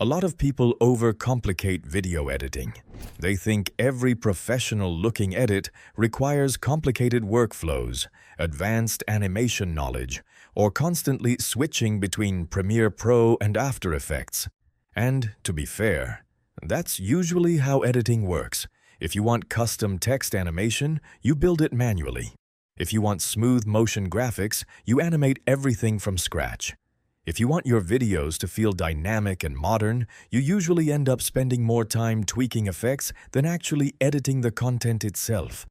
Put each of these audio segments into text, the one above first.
A lot of people overcomplicate video editing. They think every professional-looking edit requires complicated workflows, advanced animation knowledge, or constantly switching between Premiere Pro and After Effects. And, to be fair, that's usually how editing works. If you want custom text animation, you build it manually. If you want smooth motion graphics, you animate everything from scratch. If you want your videos to feel dynamic and modern, you usually end up spending more time tweaking effects than actually editing the content itself.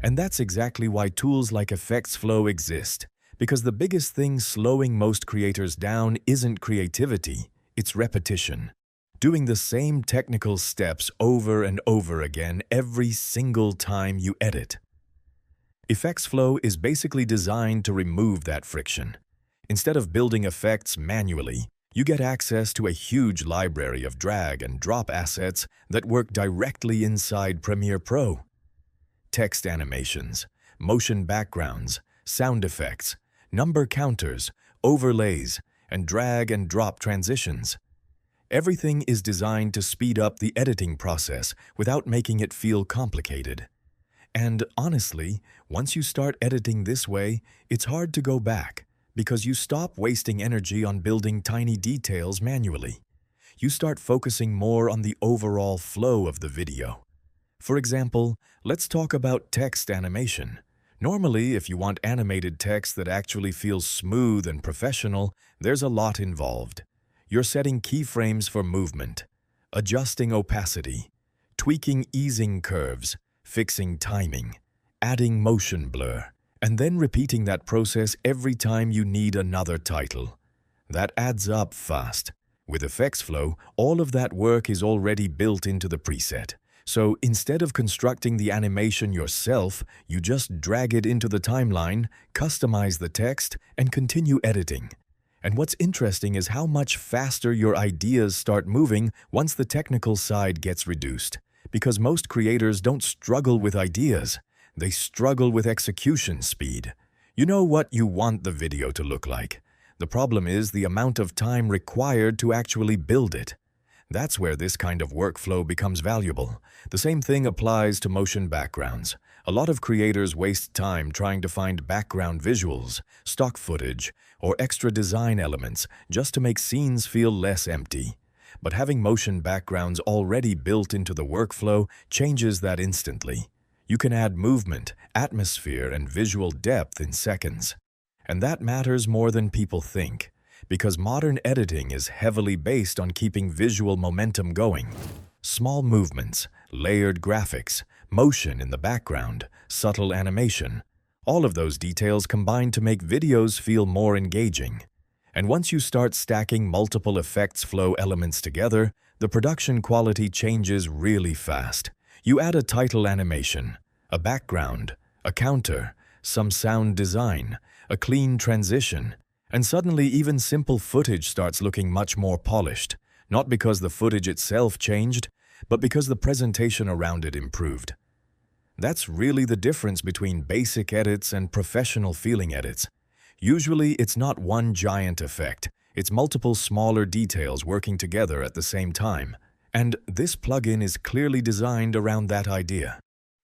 And that's exactly why tools like EffectsFlow exist, because the biggest thing slowing most creators down isn't creativity, it's repetition. Doing the same technical steps over and over again every single time you edit. EffectsFlow is basically designed to remove that friction. Instead of building effects manually, you get access to a huge library of drag and drop assets that work directly inside Premiere Pro. Text animations, motion backgrounds, sound effects, number counters, overlays, and drag and drop transitions. Everything is designed to speed up the editing process without making it feel complicated. And honestly, once you start editing this way, it's hard to go back because you stop wasting energy on building tiny details manually. You start focusing more on the overall flow of the video. For example, let's talk about text animation. Normally, if you want animated text that actually feels smooth and professional, there's a lot involved. You're setting keyframes for movement, adjusting opacity, tweaking easing curves, fixing timing, adding motion blur, and then repeating that process every time you need another title. That adds up fast. With EffectsFlow, all of that work is already built into the preset. So instead of constructing the animation yourself, you just drag it into the timeline, customize the text, and continue editing. And what's interesting is how much faster your ideas start moving once the technical side gets reduced. Because most creators don't struggle with ideas, they struggle with execution speed. You know what you want the video to look like. The problem is the amount of time required to actually build it. That's where this kind of workflow becomes valuable. The same thing applies to motion backgrounds. A lot of creators waste time trying to find background visuals, stock footage, or extra design elements just to make scenes feel less empty. But having motion backgrounds already built into the workflow changes that instantly. You can add movement, atmosphere, and visual depth in seconds. And that matters more than people think, because modern editing is heavily based on keeping visual momentum going. Small movements, layered graphics, motion in the background, subtle animation. All of those details combine to make videos feel more engaging. And once you start stacking multiple EffectsFlow elements together, the production quality changes really fast. You add a title animation, a background, a counter, some sound design, a clean transition, and suddenly even simple footage starts looking much more polished, not because the footage itself changed, but because the presentation around it improved. That's really the difference between basic edits and professional feeling edits. Usually, it's not one giant effect. It's multiple smaller details working together at the same time. And this plugin is clearly designed around that idea.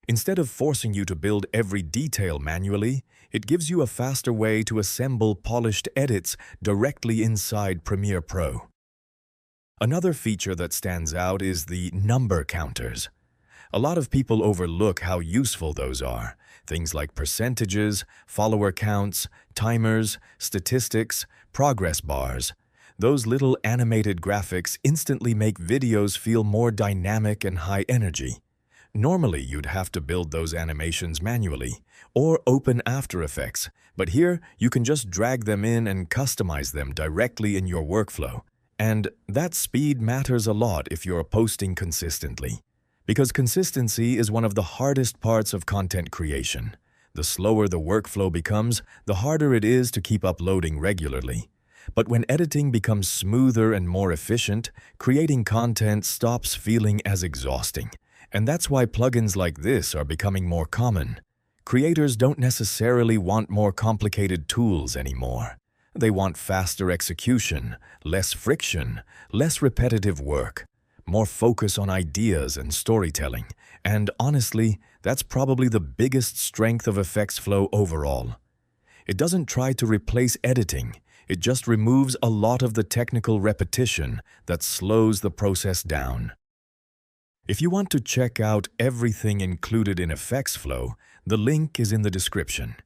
Instead of forcing you to build every detail manually, it gives you a faster way to assemble polished edits directly inside Premiere Pro. Another feature that stands out is the number counters. A lot of people overlook how useful those are. Things like percentages, follower counts, timers, statistics, progress bars. Those little animated graphics instantly make videos feel more dynamic and high energy. Normally, you'd have to build those animations manually or open After Effects, but here you can just drag them in and customize them directly in your workflow. And that speed matters a lot if you're posting consistently. Because consistency is one of the hardest parts of content creation. The slower the workflow becomes, the harder it is to keep uploading regularly. But when editing becomes smoother and more efficient, creating content stops feeling as exhausting. And that's why plugins like this are becoming more common. Creators don't necessarily want more complicated tools anymore. They want faster execution, less friction, less repetitive work, more focus on ideas and storytelling. And honestly, that's probably the biggest strength of EffectsFlow overall. It doesn't try to replace editing. It just removes a lot of the technical repetition that slows the process down. If you want to check out everything included in EffectsFlow, the link is in the description.